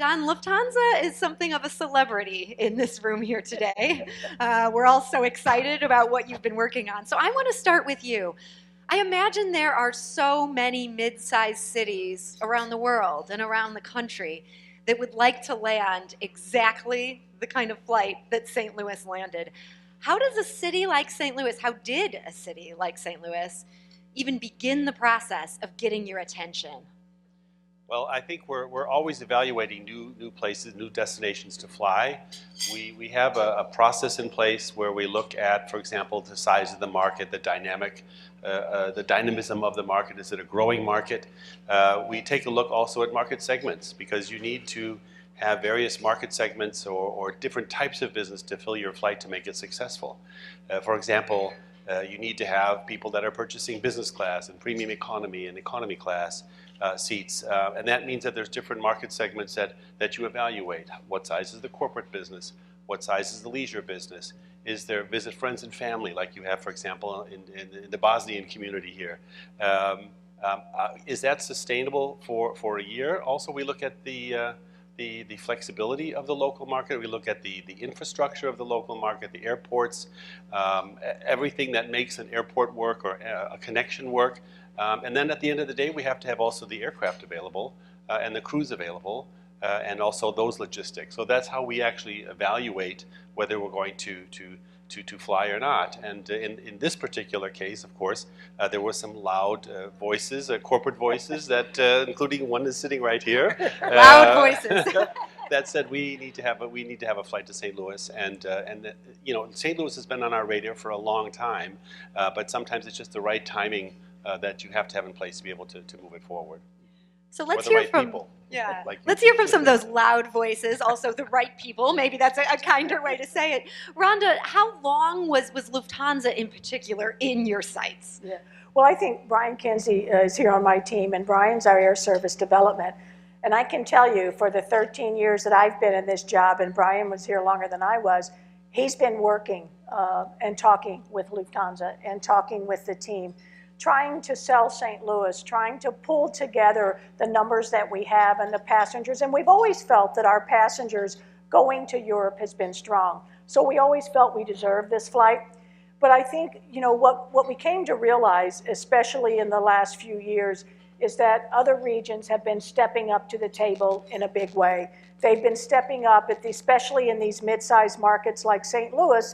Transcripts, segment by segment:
Don, Lufthansa is something of a celebrity in this room here today. We're all so excited about what you've been working on. So I want to start with you. I imagine there are so many mid-sized cities around the world and around the country that would like to land exactly the kind of flight that St. Louis landed. How did a city like St. Louis even begin the process of getting your attention? Well, I think we're always evaluating new places, new destinations to fly. We have a process in place where we look at, for example, the size of the market, the dynamism of the market. Is it a growing market? We take a look also at market segments, because you need to have various market segments or different types of business to fill your flight to make it successful. For example, you need to have people that are purchasing business class and premium economy and economy class seats. And that means that there's different market segments that you evaluate. What size is the corporate business? What size is the leisure business? Is there visit friends and family, like you have, for example, in the Bosnian community here? Is that sustainable for a year? Also, we look at the flexibility of the local market. We look at the infrastructure of the local market, the airports, everything that makes an airport work or a connection work. And then at the end of the day, we have to have also the aircraft available and the crews available and also those logistics. So that's how we actually evaluate whether we're going to fly or not. And in this particular case, of course, there were some loud voices, corporate voices, that including one is sitting right here. Loud voices. That said, we need to have a flight to St. Louis, and you know, St. Louis has been on our radar for a long time, but sometimes it's just the right timing that you have to have in place to be able to move it forward. So let's hear from let's hear from some of those loud voices. Also, the right people. Maybe that's a kinder way to say it. Rhonda, how long was Lufthansa in particular in your sights? Yeah. Well, I think Brian Kinsey is here on my team, and Brian's our air service development. And I can tell you, for the 13 years that I've been in this job, and Brian was here longer than I was, he's been working and talking with Lufthansa and talking with the team, trying to sell St. Louis, trying to pull together the numbers that we have and the passengers. And we've always felt that our passengers going to Europe has been strong. So we always felt we deserved this flight. But I think, you know, what we came to realize, especially in the last few years, is that other regions have been stepping up to the table in a big way. They've been stepping up, especially in these mid-sized markets like St. Louis,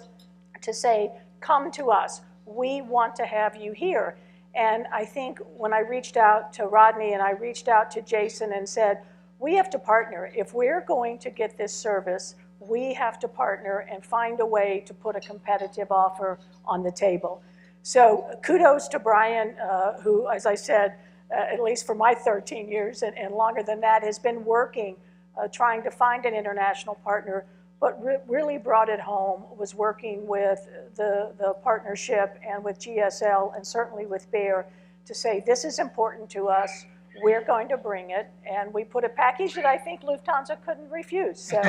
to say, come to us. We want to have you here. And I think when I reached out to Rodney and I reached out to Jason and said, we have to partner. If we're going to get this service, we have to partner and find a way to put a competitive offer on the table. So kudos to Brian, who, as I said, at least for my 13 years and longer than that, has been working, trying to find an international partner, but really brought it home, was working with the partnership and with GSL and certainly with Bayer to say, this is important to us, we're going to bring it, and we put a package that I think Lufthansa couldn't refuse. So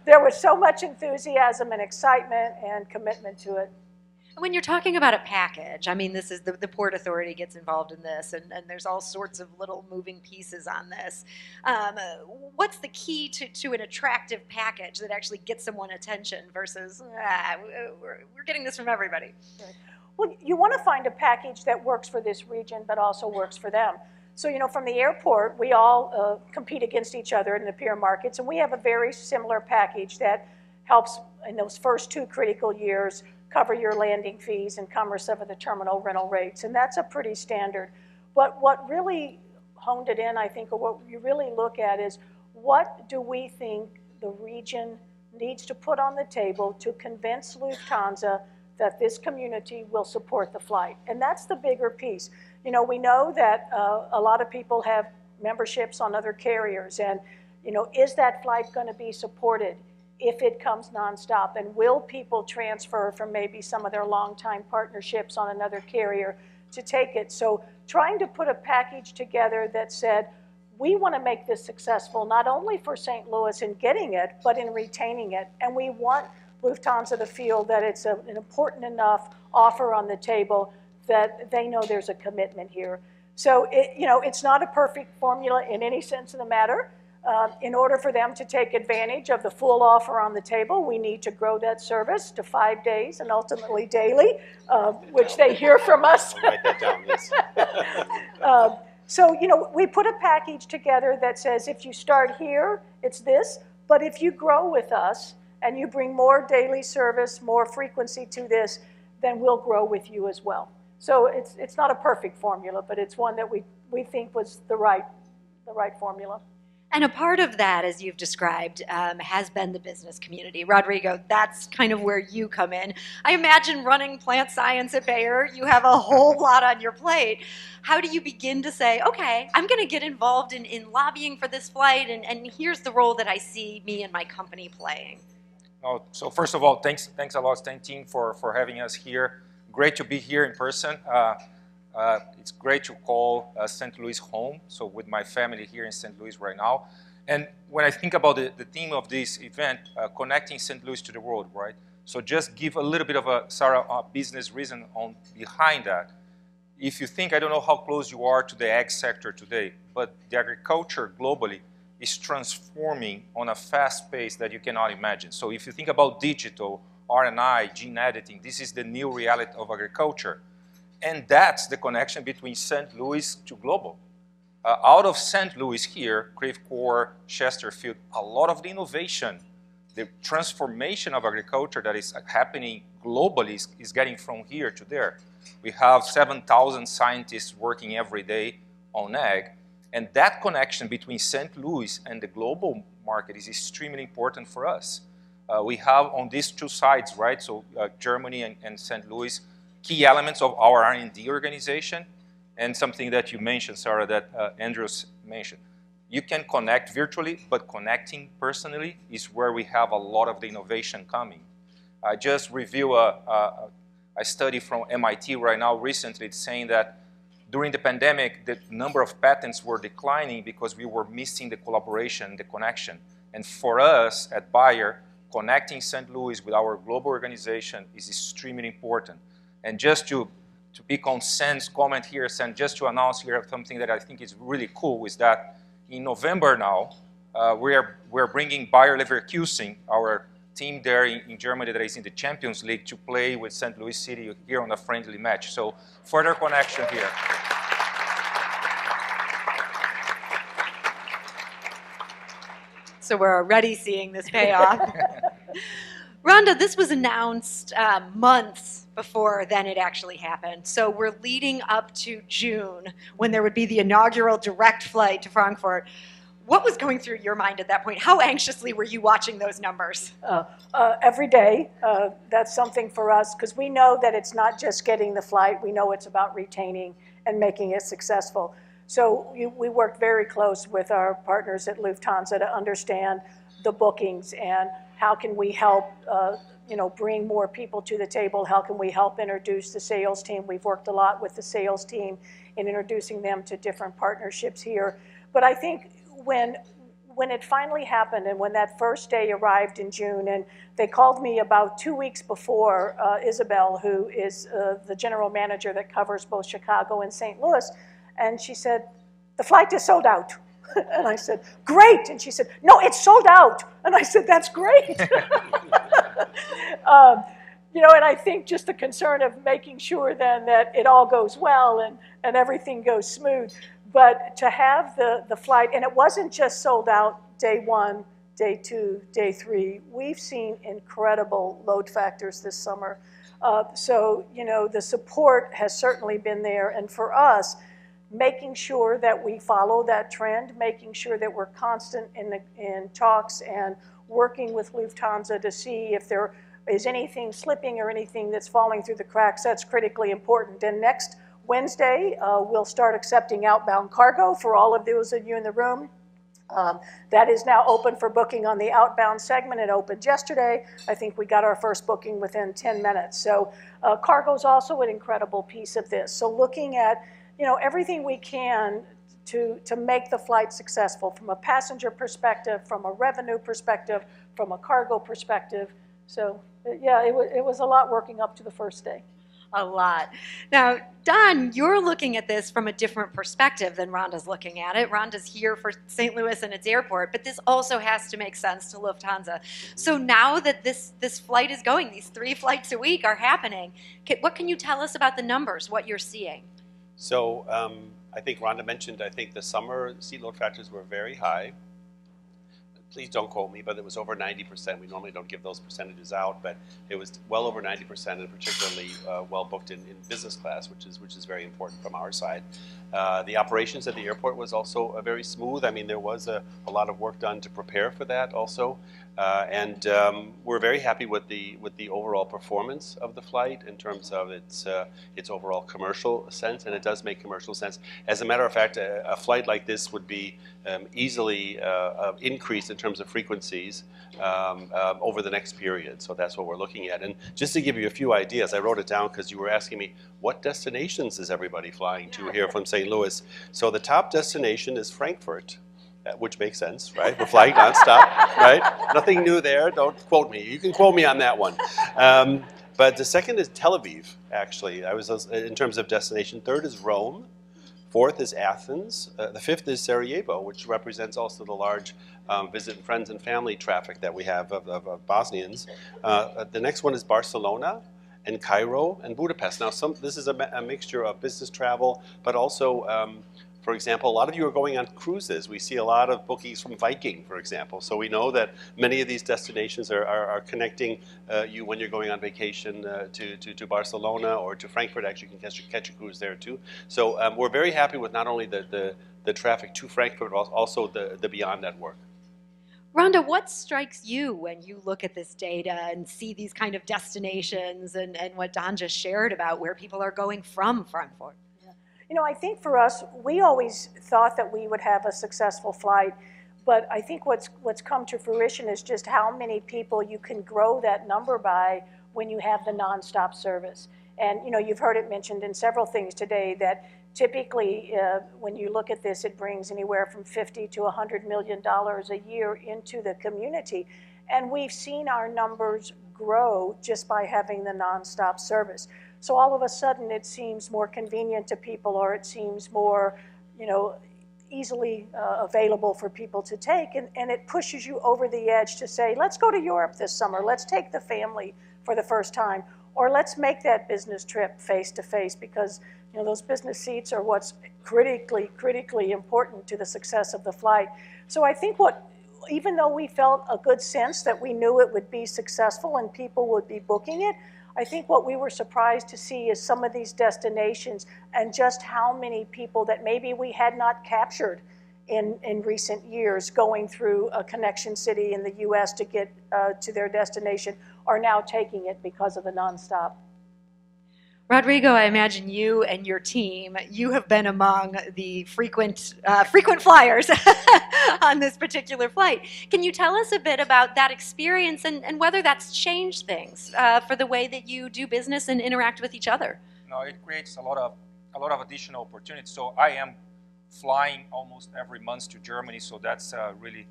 there was so much enthusiasm and excitement and commitment to it. When you're talking about a package, I mean, this is the Port Authority gets involved in this, and there's all sorts of little moving pieces on this. What's the key to an attractive package that actually gets someone attention versus, we're getting this from everybody? Right. Well, you want to find a package that works for this region, but also works for them. So, you know, from the airport, we all compete against each other in the peer markets, and we have a very similar package that helps in those first 2 critical years cover your landing fees and cover some of the terminal rental rates, and that's a pretty standard. But what really honed it in, I think, or what you really look at is, what do we think the region needs to put on the table to convince Lufthansa that this community will support the flight? And that's the bigger piece. You know, we know that a lot of people have memberships on other carriers, and, you know, is that flight going to be supported if it comes nonstop? And will people transfer from maybe some of their longtime partnerships on another carrier to take it? So trying to put a package together that said, we want to make this successful, not only for St. Louis in getting it, but in retaining it. And we want Lufthansa to feel that it's an important enough offer on the table that they know there's a commitment here. So, you know, it's not a perfect formula in any sense of the matter. In order for them to take advantage of the full offer on the table, we need to grow that service to 5 days and ultimately daily, which they hear from us. I'll write that down, yes. So, we put a package together that says if you start here, it's this, but if you grow with us and you bring more daily service, more frequency to this, then we'll grow with you as well. So it's not a perfect formula, but it's one that we think was the right formula. And a part of that, as you've described, has been the business community. Rodrigo, that's kind of where you come in. I imagine running plant science at Bayer, you have a whole lot on your plate. How do you begin to say, okay, I'm going to get involved in lobbying for this flight, and here's the role that I see me and my company playing? Oh, so first of all, thanks a lot, Stan team, for having us here. Great to be here in person. It's great to call St. Louis home, so with my family here in St. Louis right now. And when I think about the theme of this event, connecting St. Louis to the world, right? So just give a little bit of a business reason behind that. If you think, I don't know how close you are to the ag sector today, but the agriculture globally is transforming on a fast pace that you cannot imagine. So if you think about digital, R&I, gene editing, this is the new reality of agriculture. And that's the connection between St. Louis to global. Out of St. Louis here, Creve Coeur, Chesterfield, a lot of the innovation, the transformation of agriculture that is happening globally is getting from here to there. We have 7,000 scientists working every day on ag. And that connection between St. Louis and the global market is extremely important for us. We have on these two sides, right, so Germany and St. Louis, key elements of our R&D organization, and something that you mentioned, Sarah, that Andrews mentioned. You can connect virtually, but connecting personally is where we have a lot of the innovation coming. I just reviewed a study from MIT right now recently. It's saying that during the pandemic, the number of patents were declining because we were missing the collaboration, the connection. And for us at Bayer, connecting St. Louis with our global organization is extremely important. And just to pick on Sam's comment here, Sam, just to announce here something that I think is really cool is that in November now, we're bringing Bayer Leverkusen, our team there in Germany that is in the Champions League, to play with St. Louis City here on a friendly match. So further connection here. So we're already seeing this pay off. Rhonda, this was announced months before then it actually happened. So we're leading up to June when there would be the inaugural direct flight to Frankfurt. What was going through your mind at that point? How anxiously were you watching those numbers? Every day. That's something for us because we know that it's not just getting the flight. We know it's about retaining and making it successful. So we worked very close with our partners at Lufthansa to understand the bookings and how can we help bring more people to the table? How can we help introduce the sales team? We've worked a lot with the sales team in introducing them to different partnerships here. But I think when it finally happened and when that first day arrived in June, and they called me about 2 weeks before, Isabel, who is the general manager that covers both Chicago and St. Louis, and she said, the flight is sold out. And I said, great. And she said, no, it's sold out. And I said, that's great. And I think just the concern of making sure then that it all goes well and everything goes smooth. But to have the flight, and it wasn't just sold out day 1, day 2, day 3. We've seen incredible load factors this summer. So the support has certainly been there. And for us, making sure that we follow that trend, making sure that we're constant in talks and working with Lufthansa to see if there is anything slipping or anything that's falling through the cracks, that's critically important. And next Wednesday, we'll start accepting outbound cargo for all of those of you in the room. That is now open for booking on the outbound segment. It opened yesterday. I think we got our first booking within 10 minutes. So cargo is also an incredible piece of this. So looking at everything we can to make the flight successful from a passenger perspective, from a revenue perspective, from a cargo perspective. So yeah, it was a lot working up to the first day. A lot. Now, Don, you're looking at this from a different perspective than Rhonda's looking at it. Rhonda's here for St. Louis and its airport, but this also has to make sense to Lufthansa. So now that this flight is going, these 3 flights a week are happening, what can you tell us about the numbers, what you're seeing? So I think Rhonda mentioned, I think the summer seat load factors were very high. Please don't quote me, but it was over 90%. We normally don't give those percentages out, but it was well over 90%, and particularly well booked in business class, which is very important from our side. The operations at the airport was also very smooth. I mean, there was a lot of work done to prepare for that also, and we're very happy with the overall performance of the flight in terms of its overall commercial sense, and it does make commercial sense. As a matter of fact, a flight like this would be easily increased in terms of frequencies over the next period. So that's what we're looking at. And just to give you a few ideas, I wrote it down because you were asking me, what destinations is everybody flying to here from St. Louis? So the top destination is Frankfurt, which makes sense, right? We're flying nonstop, right? Nothing new there. Don't quote me. You can quote me on that one. But the second is Tel Aviv, actually. In terms of destination. Third is Rome. Fourth is Athens. The fifth is Sarajevo, which represents also the large visit friends and family traffic that we have of Bosnians. The next one is Barcelona and Cairo and Budapest. Now, this is a mixture of business travel, but also, for example, a lot of you are going on cruises. We see a lot of bookings from Viking, for example. So we know that many of these destinations are connecting you when you're going on vacation to Barcelona or to Frankfurt. Actually, you can catch a cruise there too. So we're very happy with not only the traffic to Frankfurt, but also the beyond network. Rhonda, what strikes you when you look at this data and see these kind of destinations and what Don just shared about where people are going from Frankfurt? You know, I think for us, we always thought that we would have a successful flight, but I think what's come to fruition is just how many people you can grow that number by when you have the nonstop service. And you know, you've heard it mentioned in several things today that typically when you look at this, it brings anywhere from $50 to $100 million a year into the community. And we've seen our numbers grow just by having the nonstop service. So all of a sudden it seems more convenient to people, or it seems more, you know, easily available for people to take, and it pushes you over the edge to say, let's go to Europe this summer, let's take the family for the first time, or let's make that business trip face to face, because you know those business seats are what's critically important to the success of the flight. So I think even though we felt a good sense that we knew it would be successful and people would be booking it, I think what we were surprised to see is some of these destinations and just how many people that maybe we had not captured in recent years going through a connection city in the U.S. to get to their destination are now taking it because of the nonstop. Rodrigo, I imagine you and your team, you have been among the frequent flyers on this particular flight. Can you tell us a bit about that experience and whether that's changed things for the way that you do business and interact with each other? No, it creates a lot of additional opportunities. So I am flying almost every month to Germany, so that's really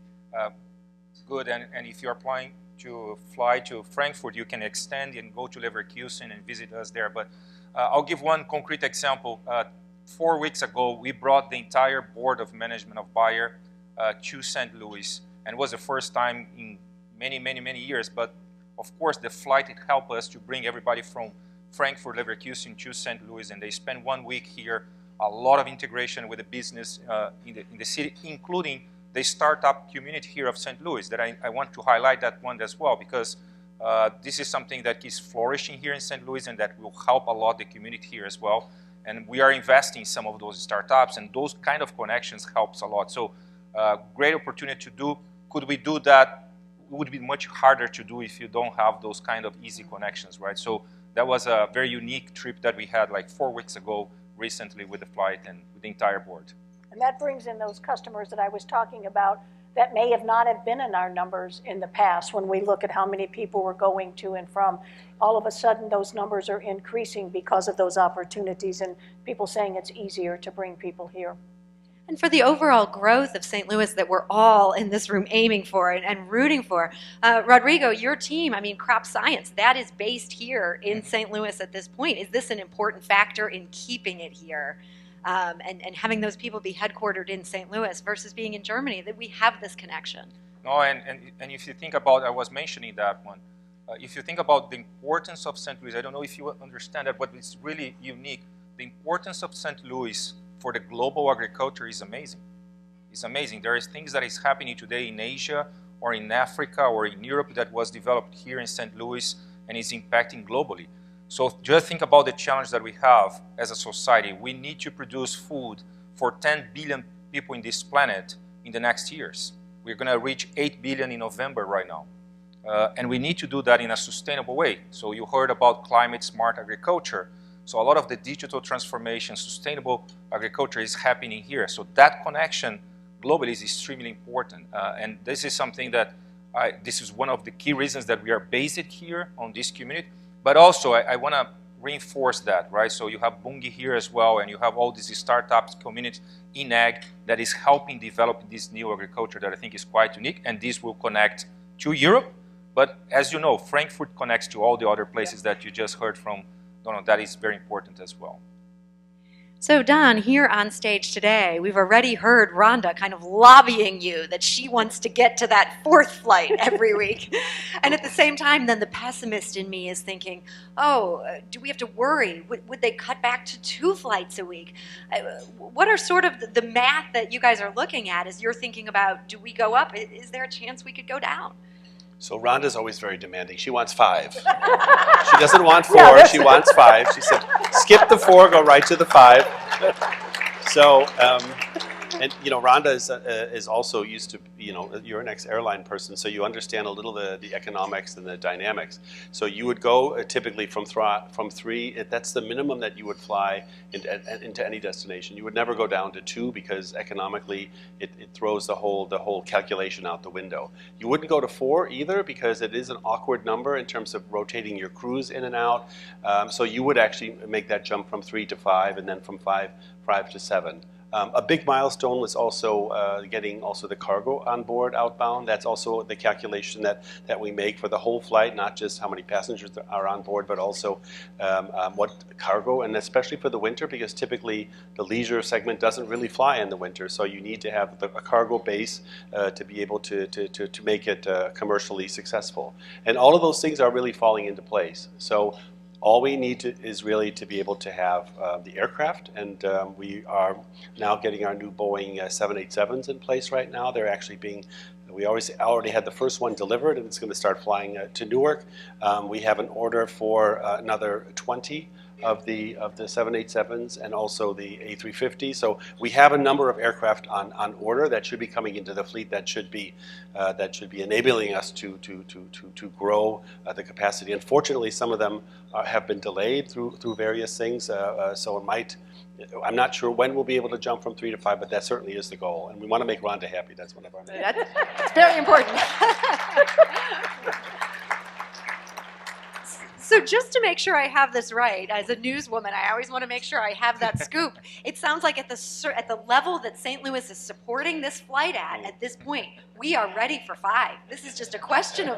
good. And if you're planning to fly to Frankfurt, you can extend and go to Leverkusen and visit us there. But I'll give one concrete example. 4 weeks ago, we brought the entire board of management of Bayer to St. Louis, and it was the first time in many years. But of course, the flight it helped us to bring everybody from Frankfurt, Leverkusen to St. Louis, and they spent 1 week here. A lot of integration with the business in the city, including the startup community here of St. Louis, that I want to highlight that one as well, because this is something that is flourishing here in St. Louis and that will help a lot the community here as well. And we are investing in some of those startups, and those kind of connections helps a lot. So great opportunity to do. Could we do that? It would be much harder to do if you don't have those kind of easy connections, right? So that was a very unique trip that we had like 4 weeks ago recently with the flight and with the entire board. And that brings in those customers that I was talking about that may have not have been in our numbers in the past. When we look at how many people were going to and from, all of a sudden those numbers are increasing because of those opportunities and people saying it's easier to bring people here. and for the overall growth of St. Louis that we're all in this room aiming for and rooting for. Rodrigo, your team, I mean, crop science, that is based here in St. Louis at this point. Is this an important factor in keeping it here and having those people be headquartered in St. Louis versus being in Germany, that we have this connection? No, and if you think about, I was mentioning that one, if you think about the importance of St. Louis, I don't know if you understand that, but it's really unique. The importance of St. Louis for the global agriculture is amazing. It's amazing. There is things that is happening today in Asia or in Africa or in Europe that was developed here in St. Louis and is impacting globally. So just think about the challenge that we have as a society. We need to produce food for 10 billion people in this planet in the next years. We're going to reach 8 billion in November right now. And we need to do that in a sustainable way. So you heard about climate smart agriculture. So a lot of the digital transformation, sustainable agriculture is happening here. So that connection globally is extremely important. And this is something that, this is one of the key reasons that we are based here on this community. But also, I want to reinforce that, right? So you have Bunge here as well, and you have all these startups communities in ag that is helping develop this new agriculture that I think is quite unique. And this will connect to Europe. But as you know, Frankfurt connects to all the other places that you just heard from. That is very important as well. So Don, here on stage today, we've already heard Rhonda kind of lobbying you that she wants to get to that 4th flight every week. And at the same time, then the pessimist in me is thinking, oh, do we have to worry? Would they cut back to 2 flights a week? What are sort of the math that you guys are looking at as you're thinking about, do we go up? Is there a chance we could go down? So Rhonda's always very demanding. She wants 5. She doesn't want 4, she wants 5. She said, skip the 4, go right to the 5. So, and you know, Rhonda is also used to, you know, you're an ex-airline person, so you understand a little the economics and the dynamics. So you would go typically from 3, that's the minimum that you would fly into any destination. You would never go down to 2 because economically it throws the whole calculation out the window. You wouldn't go to 4 either because it is an awkward number in terms of rotating your crews in and out. So you would actually make that jump from 3 to 5 and then from 5 to 7. A big milestone was also getting also the cargo on board outbound. That's also the calculation that we make for the whole flight, not just how many passengers are on board, but also what cargo, and especially for the winter, because typically the leisure segment doesn't really fly in the winter. So you need to have a cargo base to be able to make it commercially successful. And all of those things are really falling into place. So all we need is really to be able to have the aircraft, and we are now getting our new Boeing 787s in place right now. They're actually we already had the first one delivered, and it's going to start flying to Newark. We have an order for another 20 of the 787s and also the A350. So we have a number of aircraft on order that should be coming into the fleet that should be enabling us to grow the capacity. Unfortunately, some of them have been delayed through various things. So it might. I'm not sure when we'll be able to jump from 3 to 5, but that certainly is the goal, and we want to make Rhonda happy. That's one of our main. That's very important. So just to make sure I have this right, as a newswoman, I always want to make sure I have that scoop. It sounds like at the level that St. Louis is supporting this flight at this point, we are ready for 5. This is just a question of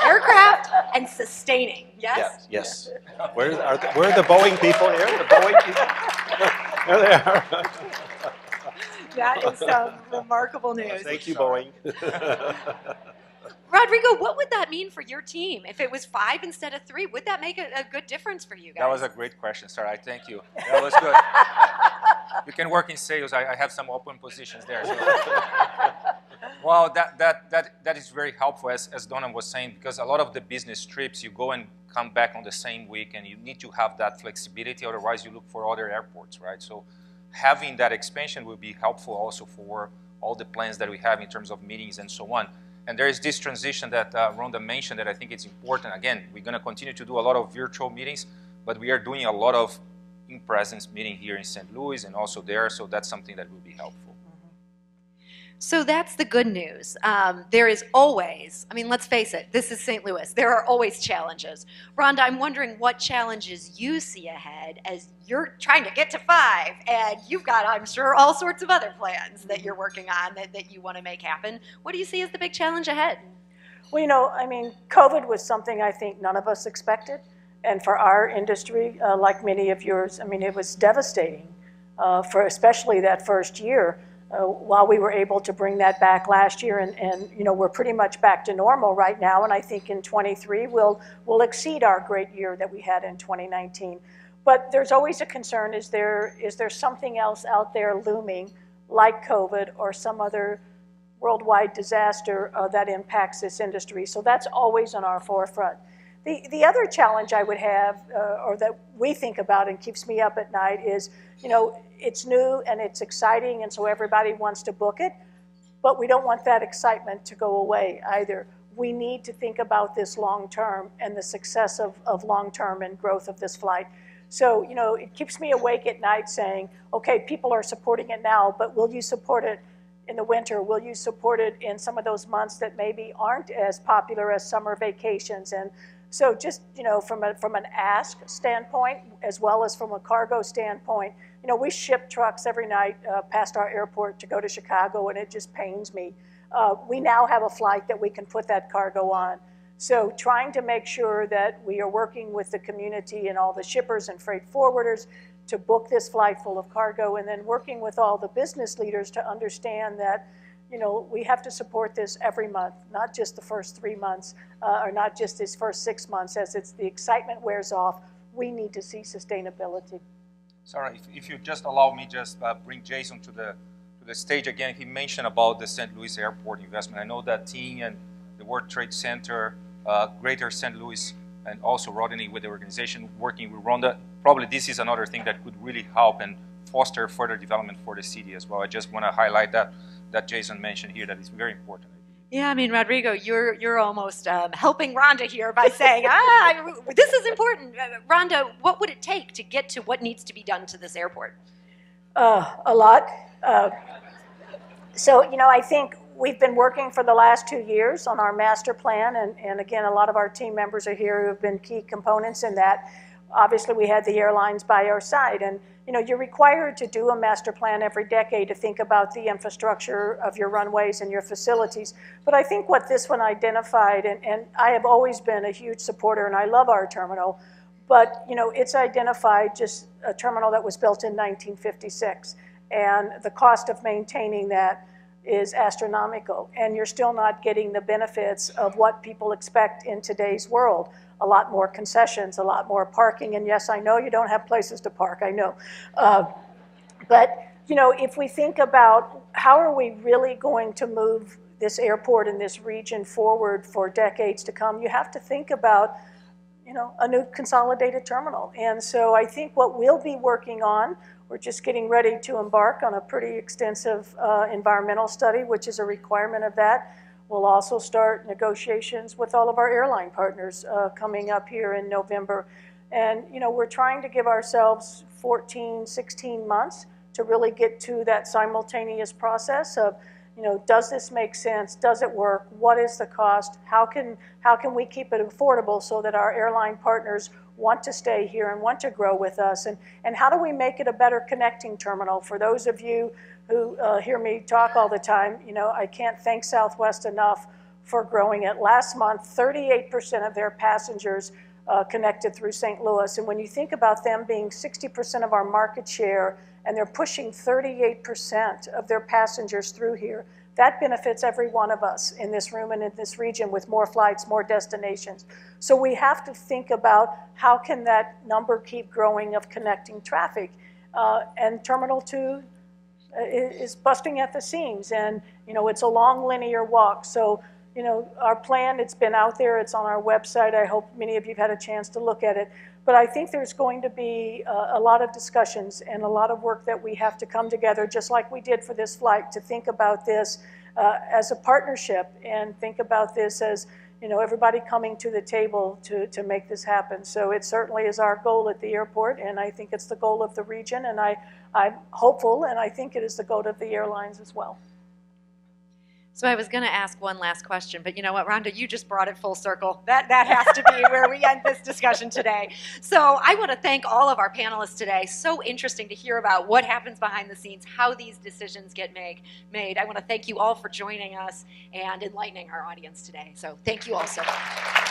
aircraft and sustaining. Yes? Yes. Where are the Boeing people here? The Boeing people? There they are. That is some remarkable news. Thank you, Boeing. Rodrigo, what would that mean for your team? If it was 5 instead of 3, would that make a good difference for you guys? That was a great question, Sarah. I thank you. That was good. You can work in sales. I have some open positions there. So. Well, that is very helpful, as Donald was saying, because a lot of the business trips, you go and come back on the same week, and you need to have that flexibility. Otherwise, you look for other airports, right? So having that expansion will be helpful also for all the plans that we have in terms of meetings and so on. And there is this transition that Rhonda mentioned that I think it's important. Again, we're going to continue to do a lot of virtual meetings, but we are doing a lot of in-presence meeting here in St. Louis and also there, so that's something that will be helpful. So that's the good news. There is always, I mean, let's face it, this is St. Louis. There are always challenges. Rhonda, I'm wondering what challenges you see ahead as you're trying to get to 5, and you've got, I'm sure, all sorts of other plans that you're working on that you want to make happen. What do you see as the big challenge ahead? Well, you know, I mean, COVID was something I think none of us expected. And for our industry, like many of yours, I mean, it was devastating for especially that first year. While we were able to bring that back last year, and you know, we're pretty much back to normal right now, and I think in 23 we'll exceed our great year that we had in 2019. But there's always a concern, is there something else out there looming, like COVID or some other worldwide disaster that impacts this industry? So that's always on our forefront. The other challenge I would have, or that we think about and keeps me up at night, is, you know, it's new and it's exciting, and so everybody wants to book it, but we don't want that excitement to go away either. We need to think about this long term and the success of long term and growth of this flight. So, you know, it keeps me awake at night saying, okay, people are supporting it now, but will you support it in the winter? Will you support it in some of those months that maybe aren't as popular as summer vacations? And so just, you know, from an ask standpoint, as well as from a cargo standpoint, you know, we ship trucks every night past our airport to go to Chicago, and it just pains me. We now have a flight that we can put that cargo on. So trying to make sure that we are working with the community and all the shippers and freight forwarders to book this flight full of cargo, and then working with all the business leaders to understand that, you know, we have to support this every month, not just the first 3 months, or not just this first 6 months. As the excitement wears off, we need to see sustainability. Sarah, if you just allow me, just bring Jason to the stage again. He mentioned about the St. Louis Airport investment. I know that team and the World Trade Center, Greater St. Louis, and also Rodney with the organization, working with Rhonda. Probably this is another thing that could really help and foster further development for the city as well. I just want to highlight that Jason mentioned here, that is very important. Yeah, I mean, Rodrigo, you're almost helping Rhonda here by saying, this is important. Rhonda, what would it take to get to what needs to be done to this airport? A lot. So, you know, I think we've been working for the last 2 years on our master plan, and again, a lot of our team members are here who have been key components in that. Obviously, we had the airlines by our side, and you know, you're required to do a master plan every decade to think about the infrastructure of your runways and your facilities. But I think what this one identified, and I have always been a huge supporter, and I love our terminal, but you know, it's identified just a terminal that was built in 1956, and the cost of maintaining that is astronomical, and you're still not getting the benefits of what people expect in today's world. A lot more concessions, a lot more parking, and yes, I know you don't have places to park, I know. But you know, if we think about how are we really going to move this airport in this region forward for decades to come, you have to think about, you know, a new consolidated terminal. And so I think what we'll be working on, we're just getting ready to embark on a pretty extensive environmental study, which is a requirement of that. We'll also start negotiations with all of our airline partners coming up here in November. And, you know, we're trying to give ourselves 14, 16 months to really get to that simultaneous process of, you know, does this make sense? Does it work? What is the cost? How can we keep it affordable so that our airline partners want to stay here and want to grow with us? And how do we make it a better connecting terminal? For those of you who hear me talk all the time, you know, I can't thank Southwest enough for growing it. Last month, 38% of their passengers connected through St. Louis. And when you think about them being 60% of our market share, and they're pushing 38% of their passengers through here, that benefits every one of us in this room and in this region with more flights, more destinations. So we have to think about how can that number keep growing of connecting traffic. And Terminal 2 is busting at the seams, and you know, it's a long linear walk. So, you know, our plan, it's been out there, it's on our website. I hope many of you have had a chance to look at it. But I think there's going to be a lot of discussions and a lot of work that we have to come together, just like we did for this flight, to think about this as a partnership, and think about this as, you know, everybody coming to the table to make this happen. So it certainly is our goal at the airport, and I think it's the goal of the region, and I'm hopeful, and I think it is the goal of the airlines as well. So I was going to ask one last question, but you know what, Rhonda, you just brought it full circle. That has to be where we end this discussion today. So I want to thank all of our panelists today. So interesting to hear about what happens behind the scenes, how these decisions get made. I want to thank you all for joining us and enlightening our audience today. So thank you all so much.